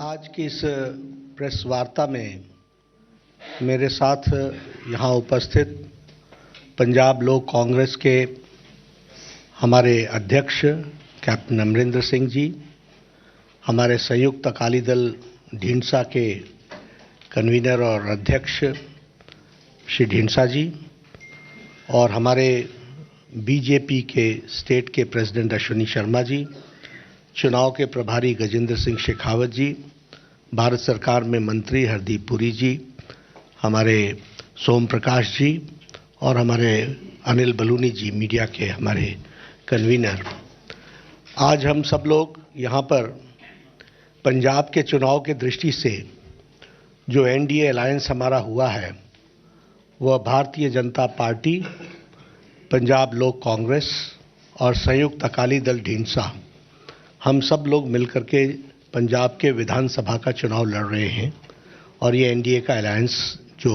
आज की इस प्रेस वार्ता में मेरे साथ यहाँ उपस्थित पंजाब लोक कांग्रेस के हमारे अध्यक्ष कैप्टन अमरिंदर सिंह जी, हमारे संयुक्त अकाली दल ढींढसा के कन्वीनर और अध्यक्ष श्री ढींढसा जी, और हमारे बीजेपी के स्टेट के प्रेसिडेंट अश्विनी शर्मा जी, चुनाव के प्रभारी गजेंद्र सिंह शेखावत जी, भारत सरकार में मंत्री हरदीप पुरी जी, हमारे सोम प्रकाश जी और हमारे अनिल बलूनी जी, मीडिया के हमारे कन्वीनर। आज हम सब लोग यहाँ पर पंजाब के चुनाव के दृष्टि से जो एनडीए अलायंस हमारा हुआ है वह भारतीय जनता पार्टी, पंजाब लोक कांग्रेस और संयुक्त अकाली दल ढींढसा, हम सब लोग मिलकर के पंजाब के विधानसभा का चुनाव लड़ रहे हैं। और ये एनडीए का अलायंस जो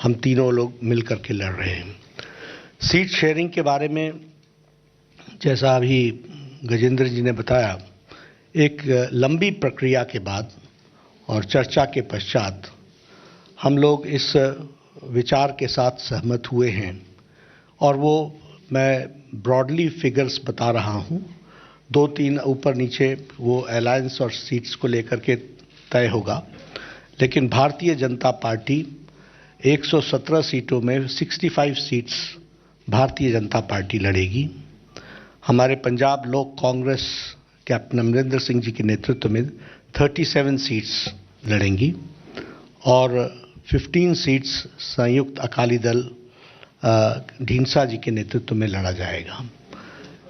हम तीनों लोग मिलकर के लड़ रहे हैं। सीट शेयरिंग के बारे में जैसा अभी गजेंद्र जी ने बताया, एक लंबी प्रक्रिया के बाद और चर्चा के पश्चात हम लोग इस विचार के साथ सहमत हुए हैं, और वो मैं ब्रॉडली फिगर्स बता रहा हूँ। 2-3 ऊपर नीचे वो अलायंस और सीट्स को लेकर के तय होगा, लेकिन भारतीय जनता पार्टी 117 सीटों में 65 सीट्स भारतीय जनता पार्टी लड़ेगी। हमारे पंजाब लोक कांग्रेस कैप्टन अमरिंदर सिंह जी के नेतृत्व में 37 सीट्स लड़ेंगी और 15 सीट्स संयुक्त अकाली दल ढींढसा जी के नेतृत्व में लड़ा जाएगा।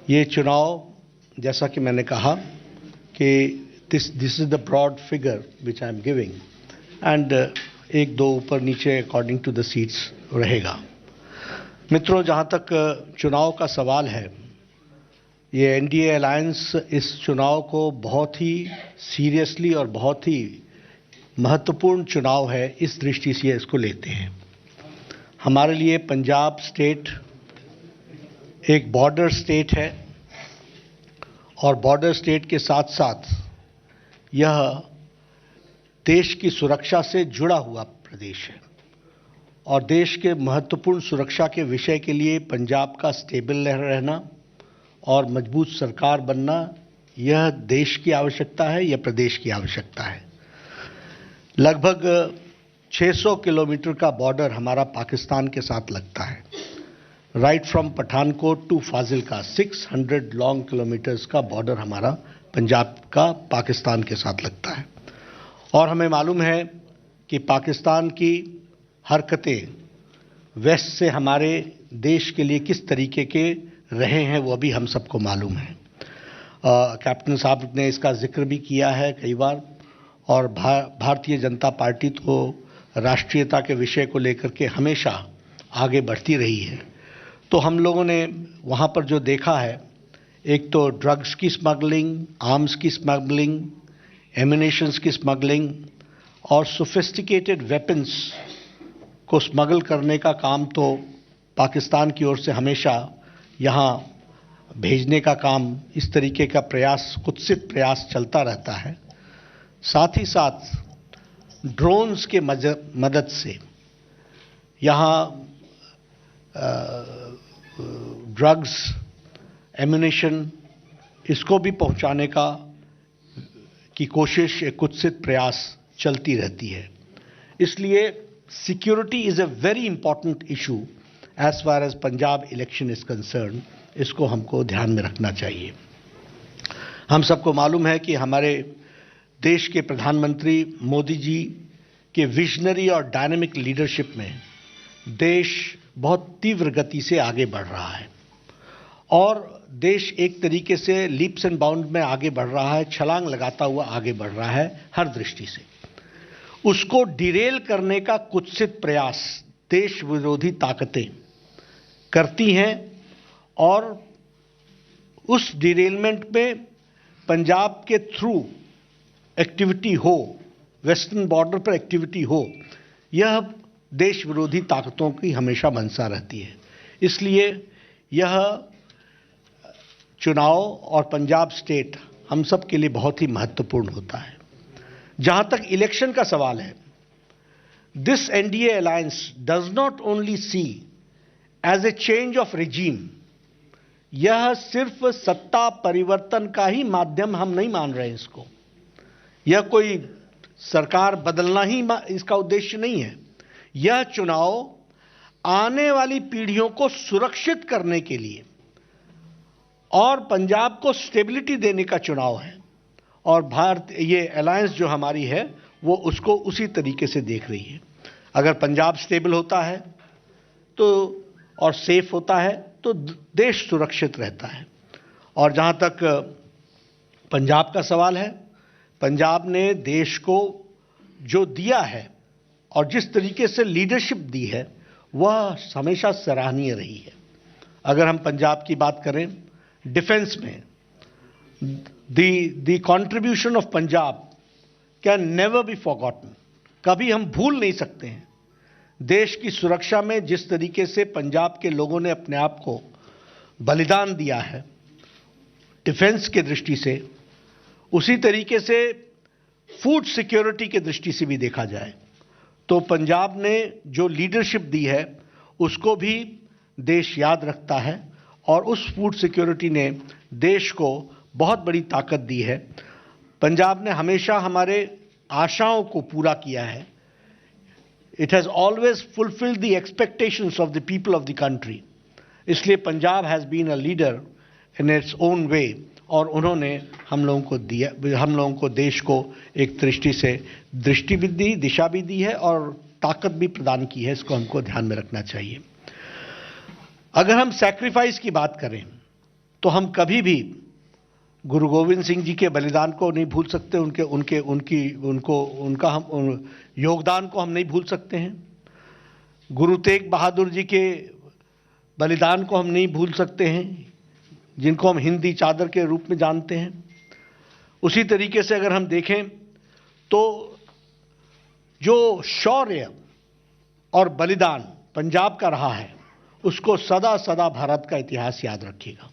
ये चुनाव, जैसा कि मैंने कहा कि this is the broad figure which I am giving, and 1-2 ऊपर नीचे अकॉर्डिंग टू द सीट्स रहेगा। मित्रों, जहाँ तक चुनाव का सवाल है, ये एनडीए अलायंस इस चुनाव को बहुत ही सीरियसली और बहुत ही महत्वपूर्ण चुनाव है, इस दृष्टि से इसको लेते हैं। हमारे लिए पंजाब स्टेट एक बॉर्डर स्टेट है, और बॉर्डर स्टेट के साथ साथ यह देश की सुरक्षा से जुड़ा हुआ प्रदेश है, और देश के महत्वपूर्ण सुरक्षा के विषय के लिए पंजाब का स्टेबल रहना और मजबूत सरकार बनना, यह देश की आवश्यकता है, यह प्रदेश की आवश्यकता है। लगभग 600 किलोमीटर का बॉर्डर हमारा पाकिस्तान के साथ लगता है। Right from Pathankot to Fazilka 600 long kilometres का बॉर्डर हमारा पंजाब का पाकिस्तान के साथ लगता है। और हमें मालूम है कि पाकिस्तान की हरकतें वेस्ट से हमारे देश के लिए किस तरीके के रहे हैं, वो भी हम सबको मालूम है। कैप्टन साहब ने इसका जिक्र भी किया है कई बार, और भारतीय जनता पार्टी तो राष्ट्रीयता के विषय को लेकर के हमेशा आगे बढ़ती रही है। तो हम लोगों ने वहाँ पर जो देखा है, एक तो ड्रग्स की स्मगलिंग, आर्म्स की स्मगलिंग, एम्यूनेशंस की स्मगलिंग और सोफिस्टिकेटेड वेपन्स को स्मगल करने का काम तो पाकिस्तान की ओर से हमेशा यहाँ भेजने का काम, इस तरीके का प्रयास, कुत्सित प्रयास चलता रहता है। साथ ही साथ ड्रोन्स के मदद से यहाँ ड्रग्स, एम्यूनेशन, इसको भी पहुंचाने की कोशिश, एक कुत्सित प्रयास चलती रहती है। इसलिए security is a very important issue as far as Punjab election is concern. इसको हमको ध्यान में रखना चाहिए। हम सबको मालूम है कि हमारे देश के प्रधानमंत्री मोदी जी के विजनरी और डायनामिक लीडरशिप में देश बहुत तीव्र गति से आगे बढ़ रहा है, और देश एक तरीके से लीप्स एंड बाउंड में आगे बढ़ रहा है, छलांग लगाता हुआ आगे बढ़ रहा है हर दृष्टि से। उसको डिरेल करने का कुत्सित प्रयास देश विरोधी ताकतें करती हैं, और उस डिरेलमेंट में पंजाब के थ्रू एक्टिविटी हो, वेस्टर्न बॉर्डर पर एक्टिविटी हो, यह देश विरोधी ताकतों की हमेशा मंशा रहती है। इसलिए यह चुनाव और पंजाब स्टेट हम सब के लिए बहुत ही महत्वपूर्ण होता है। जहां तक इलेक्शन का सवाल है, this NDA alliance does not only see as a change of regime, यह सिर्फ सत्ता परिवर्तन का ही माध्यम हम नहीं मान रहे हैं इसको। यह कोई सरकार बदलना ही इसका उद्देश्य नहीं है। यह चुनाव आने वाली पीढ़ियों को सुरक्षित करने के लिए और पंजाब को स्टेबिलिटी देने का चुनाव है। और ये अलायंस जो हमारी है वो उसको उसी तरीके से देख रही है। अगर पंजाब स्टेबल होता है तो और सेफ होता है तो देश सुरक्षित रहता है। और जहां तक पंजाब का सवाल है, पंजाब ने देश को जो दिया है और जिस तरीके से लीडरशिप दी है वह हमेशा सराहनीय रही है। अगर हम पंजाब की बात करें, डिफेंस में the contribution of Punjab can never be forgotten, कभी हम भूल नहीं सकते हैं। देश की सुरक्षा में जिस तरीके से पंजाब के लोगों ने अपने आप को बलिदान दिया है डिफेंस के दृष्टि से, उसी तरीके से फूड सिक्योरिटी के दृष्टि से भी देखा जाए तो पंजाब ने जो लीडरशिप दी है उसको भी देश याद रखता है और उस फूड सिक्योरिटी ने देश को बहुत बड़ी ताकत दी है। पंजाब ने हमेशा हमारे आशाओं को पूरा किया है। It has always fulfilled the expectations of the people of the country. इसलिए Punjab has been a leader in its own way और उन्होंने हम लोगों को दिया, हम लोगों को देश को एक दृष्टि से दृष्टि भी दी, दिशा भी दी है और ताकत भी प्रदान की है। इसको हमको ध्यान में रखना चाहिए। अगर हम सैक्रिफाइस की बात करें तो हम कभी भी गुरु गोविंद सिंह जी के बलिदान को नहीं भूल सकते, उनका हम योगदान को हम नहीं भूल सकते हैं। गुरु तेग बहादुर जी के बलिदान को हम नहीं भूल सकते हैं, जिनको हम हिंदी चादर के रूप में जानते हैं। उसी तरीके से अगर हम देखें तो जो शौर्य और बलिदान पंजाब का रहा है उसको सदा सदा भारत का इतिहास याद रखेगा।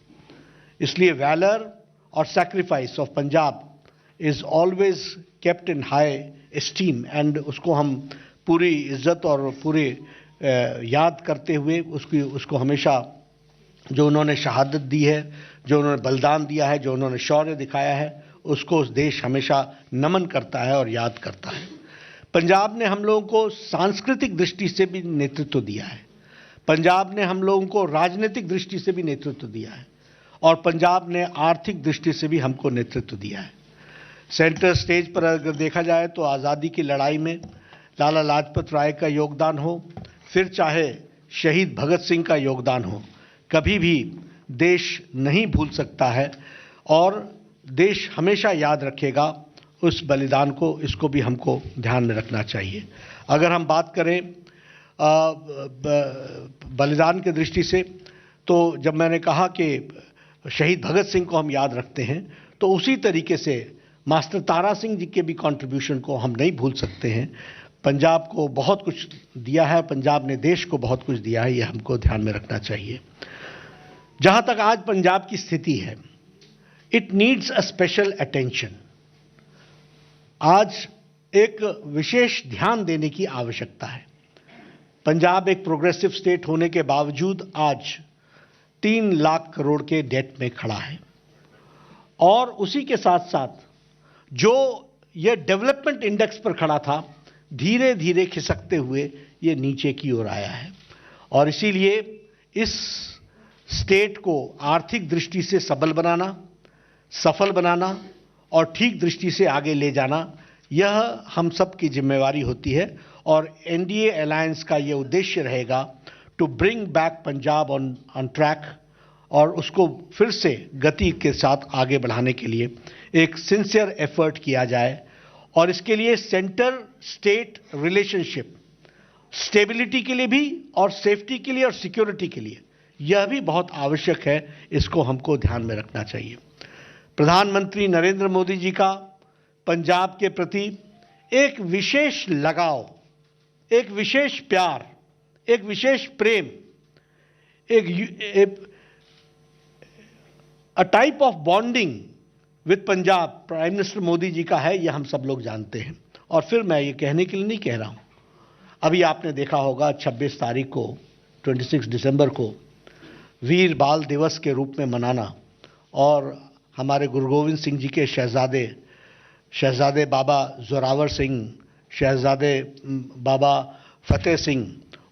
इसलिए वैलर और sacrifice of Punjab is always kept in high esteem and उसको हम पूरी इज्जत और पूरे याद करते हुए उसको हमेशा जो उन्होंने शहादत दी है, जो उन्होंने बलिदान दिया है, जो उन्होंने शौर्य दिखाया है, उसको उस देश हमेशा नमन करता है और याद करता है। पंजाब ने हम लोगों को सांस्कृतिक दृष्टि से भी नेतृत्व दिया है, पंजाब ने हम लोगों को राजनीतिक दृष्टि से भी नेतृत्व दिया है और पंजाब ने आर्थिक दृष्टि से भी हमको नेतृत्व दिया है। सेंटर स्टेज पर अगर देखा जाए तो आज़ादी की लड़ाई में लाला लाजपत राय का योगदान हो, फिर चाहे शहीद भगत सिंह का योगदान हो, कभी भी देश नहीं भूल सकता है और देश हमेशा याद रखेगा उस बलिदान को। इसको भी हमको ध्यान में रखना चाहिए। अगर हम बात करें बलिदान के दृष्टि से तो जब मैंने कहा कि शहीद भगत सिंह को हम याद रखते हैं तो उसी तरीके से मास्टर तारा सिंह जी के भी कंट्रीब्यूशन को हम नहीं भूल सकते हैं। पंजाब को बहुत कुछ दिया है, पंजाब ने देश को बहुत कुछ दिया है, ये हमको ध्यान में रखना चाहिए। जहां तक आज पंजाब की स्थिति है, it needs a special attention. आज एक विशेष ध्यान देने की आवश्यकता है। पंजाब एक प्रोग्रेसिव स्टेट होने के बावजूद आज 3 लाख करोड़ के डेट में खड़ा है और उसी के साथ साथ जो ये डेवलपमेंट इंडेक्स पर खड़ा था, धीरे धीरे खिसकते हुए ये नीचे की ओर आया है। और इसीलिए इस स्टेट को आर्थिक दृष्टि से सबल बनाना, सफल बनाना और ठीक दृष्टि से आगे ले जाना, यह हम सब की जिम्मेवारी होती है। और एनडीए अलायंस का ये उद्देश्य रहेगा to bring back Punjab on track और उसको फिर से गति के साथ आगे बढ़ाने के लिए एक सिंसियर एफर्ट किया जाए। और इसके लिए सेंटर स्टेट रिलेशनशिप स्टेबिलिटी के लिए भी और सेफ्टी के लिए और सिक्योरिटी के लिए यह भी बहुत आवश्यक है। इसको हमको ध्यान में रखना चाहिए। प्रधानमंत्री नरेंद्र मोदी जी का पंजाब के प्रति एक विशेष लगाव, एक विशेष प्यार, एक विशेष प्रेम, a type of bonding with Punjab prime minister Modi ji का है, ये हम सब लोग जानते हैं। और फिर मैं ये कहने के लिए नहीं कह रहा हूं, अभी आपने देखा होगा 26 तारीख को 26 दिसंबर को वीर बाल दिवस के रूप में मनाना और हमारे गुरु गोविंद सिंह जी के शहजादे बाबा जोरावर सिंह, शहजादे बाबा फतेह सिंह,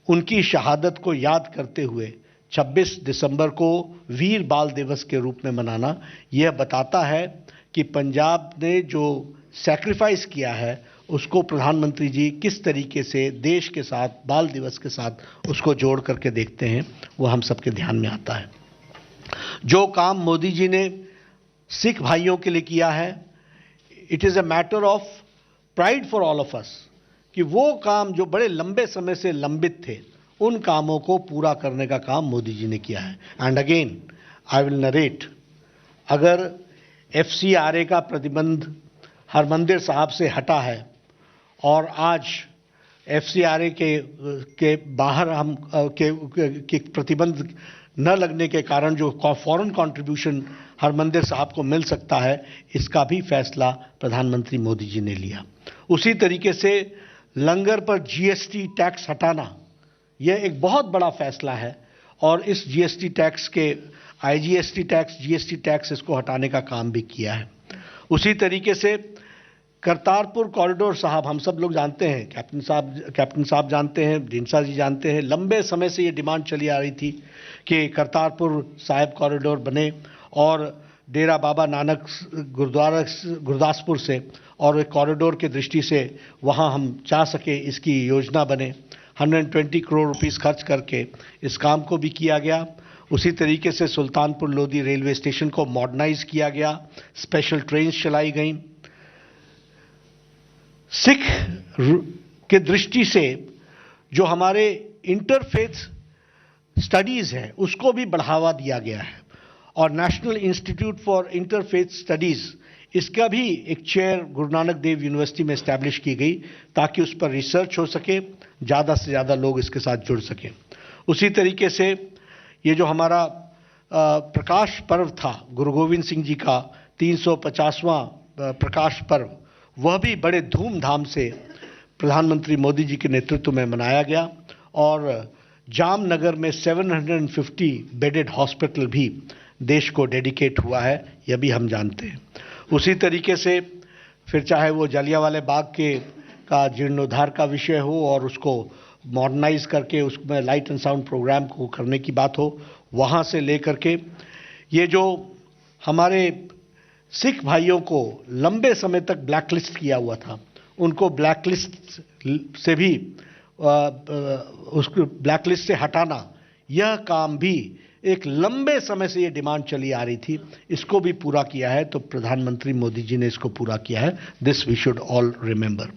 उनकी शहादत को याद करते हुए 26 दिसंबर को वीर बाल दिवस के रूप में मनाना, यह बताता है कि पंजाब ने जो सैक्रिफाइस किया है उसको प्रधानमंत्री जी किस तरीके से देश के साथ, बाल दिवस के साथ उसको जोड़ करके देखते हैं, वो हम सबके ध्यान में आता है। जो काम मोदी जी ने सिख भाइयों के लिए किया है, it is a matter of pride for all of us, कि वो काम जो बड़े लंबे समय से लंबित थे, उन कामों को पूरा करने का काम मोदी जी ने किया है। And again I will narrate, अगर FCRA का प्रतिबंध हरमंदिर साहब से हटा है और आज FCRA के बाहर हम के प्रतिबंध न लगने के कारण जो फॉरेन कंट्रीब्यूशन हरमंदिर साहब को मिल सकता है, इसका भी फैसला प्रधानमंत्री मोदी जी ने लिया। उसी तरीके से लंगर पर GST टैक्स हटाना, यह एक बहुत बड़ा फैसला है और इस GST टैक्स के IGST टैक्स, GST टैक्स, इसको हटाने का काम भी किया है। उसी तरीके से करतारपुर कॉरिडोर साहब, हम सब लोग जानते हैं, कैप्टन साहब जानते हैं, ढींडसा जी जानते हैं, लंबे समय से ये डिमांड चली आ रही थी कि करतारपुर साहिब कॉरिडोर बने और डेरा बाबा नानक गुरुद्वारा गुरदासपुर से और एक कॉरिडोर की दृष्टि से वहाँ हम चाह सके इसकी योजना बने। 120 करोड़ रुपीस खर्च करके इस काम को भी किया गया। उसी तरीके से सुल्तानपुर लोधी रेलवे स्टेशन को मॉडर्नाइज किया गया, स्पेशल ट्रेन चलाई गई। सिख के दृष्टि से जो हमारे इंटरफेथ स्टडीज़ है उसको भी बढ़ावा दिया गया है और national institute for interfaith studies, इसका भी एक चेयर गुरु नानक देव यूनिवर्सिटी में एस्टैब्लिश की गई ताकि उस पर रिसर्च हो सके, ज़्यादा से ज़्यादा लोग इसके साथ जुड़ सकें। उसी तरीके से ये जो हमारा प्रकाश पर्व था, गुरु गोविंद सिंह जी का 350वां प्रकाश पर्व, वह भी बड़े धूमधाम से प्रधानमंत्री मोदी जी के नेतृत्व में मनाया गया और जामनगर में 750 बेडेड हॉस्पिटल भी देश को डेडिकेट हुआ है, यह भी हम जानते हैं। उसी तरीके से फिर चाहे वो जलियांवाला बाग का जीर्णोद्धार का विषय हो और उसको मॉडर्नाइज करके उसमें लाइट एंड साउंड प्रोग्राम को करने की बात हो, वहाँ से लेकर के ये जो हमारे सिख भाइयों को लंबे समय तक ब्लैकलिस्ट किया हुआ था, उनको ब्लैकलिस्ट से भी उसको ब्लैकलिस्ट से हटाना, यह काम भी एक लंबे समय से ये डिमांड चली आ रही थी, इसको भी पूरा किया है। तो प्रधानमंत्री मोदी जी ने इसको पूरा किया है। This we should all remember.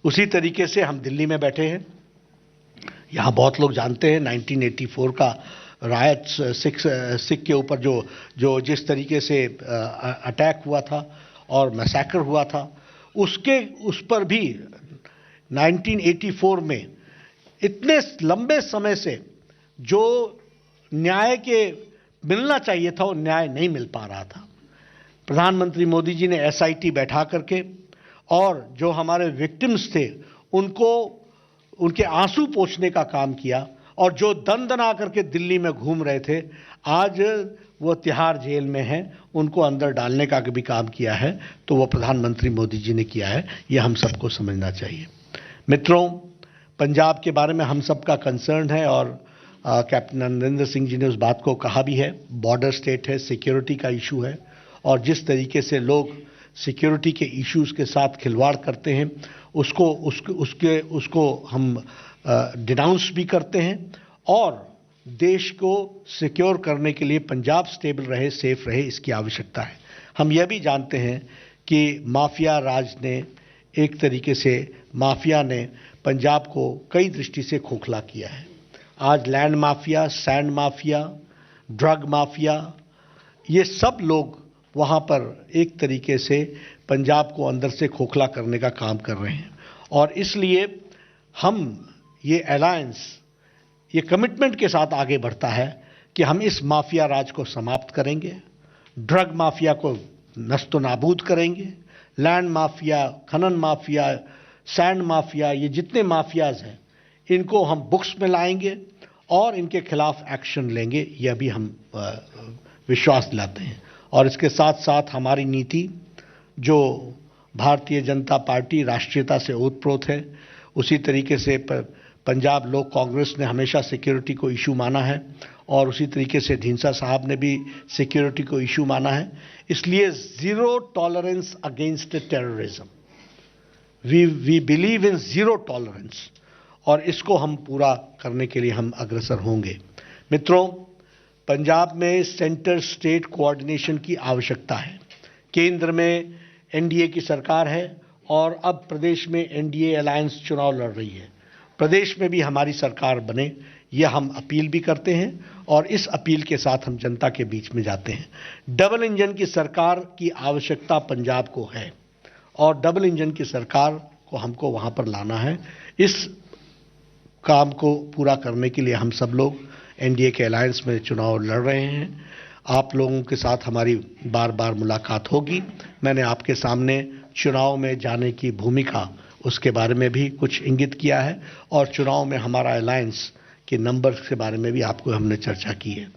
उसी तरीके से हम दिल्ली में बैठे हैं, यहाँ बहुत लोग जानते हैं 1984 का रायट सिख के ऊपर जो जिस तरीके से अटैक हुआ था और मैसेकर हुआ था, उस पर भी 1984 में इतने लंबे समय से जो न्याय के मिलना चाहिए था, वो न्याय नहीं मिल पा रहा था। प्रधानमंत्री मोदी जी ने SIT बैठा करके और जो हमारे विक्टिम्स थे उनको उनके आंसू पोंछने का काम किया और जो दन-दना करके दिल्ली में घूम रहे थे, आज वो तिहाड़ जेल में हैं, उनको अंदर डालने का भी काम किया है। तो वो प्रधानमंत्री मोदी जी ने किया है, ये हम सबको समझना चाहिए। मित्रों, पंजाब के बारे में हम सबका कंसर्न है और कैप्टन अमरिंदर सिंह जी ने उस बात को कहा भी है। बॉर्डर स्टेट है, सिक्योरिटी का इशू है और जिस तरीके से लोग सिक्योरिटी के इश्यूज के साथ खिलवाड़ करते हैं, उसको हम डिनाउंस भी करते हैं और देश को सिक्योर करने के लिए पंजाब स्टेबल रहे, सेफ रहे, इसकी आवश्यकता है। हम यह भी जानते हैं कि माफिया राज ने, एक तरीके से माफिया ने पंजाब को कई दृष्टि से खोखला किया है। आज land mafia, sand mafia, drug mafia, ये सब लोग वहाँ पर एक तरीके से पंजाब को अंदर से खोखला करने का काम कर रहे हैं और इसलिए हम ये अलायंस, ये कमिटमेंट के साथ आगे बढ़ता है कि हम इस माफिया राज को समाप्त करेंगे, ड्रग माफिया को नस्तो नाबूद करेंगे। लैंड माफिया, खनन माफिया, सैंड माफिया, ये जितने माफियाज हैं इनको हम बुक्स में लाएंगे और इनके खिलाफ एक्शन लेंगे, यह भी हम विश्वास दिलाते हैं। और इसके साथ साथ हमारी नीति, जो भारतीय जनता पार्टी राष्ट्रीयता से ओतप्रोत है, उसी तरीके से पंजाब लोक कांग्रेस ने हमेशा सिक्योरिटी को इशू माना है और उसी तरीके से ढींसा साहब ने भी सिक्योरिटी को इशू माना है। इसलिए zero tolerance against terrorism, we believe in zero tolerance, और इसको हम पूरा करने के लिए हम अग्रसर होंगे। मित्रों, पंजाब में सेंटर स्टेट कोऑर्डिनेशन की आवश्यकता है। केंद्र में एनडीए की सरकार है और अब प्रदेश में एनडीए अलायंस चुनाव लड़ रही है। प्रदेश में भी हमारी सरकार बने, यह हम अपील भी करते हैं और इस अपील के साथ हम जनता के बीच में जाते हैं। डबल इंजन की सरकार की आवश्यकता पंजाब को है और डबल इंजन की सरकार को हमको वहां पर लाना है। इस काम को पूरा करने के लिए हम सब लोग एनडीए के अलायंस में चुनाव लड़ रहे हैं। आप लोगों के साथ हमारी बार बार मुलाकात होगी। मैंने आपके सामने चुनाव में जाने की भूमिका, उसके बारे में भी कुछ इंगित किया है और चुनाव में हमारा अलायंस के नंबर के बारे में भी आपको हमने चर्चा की है।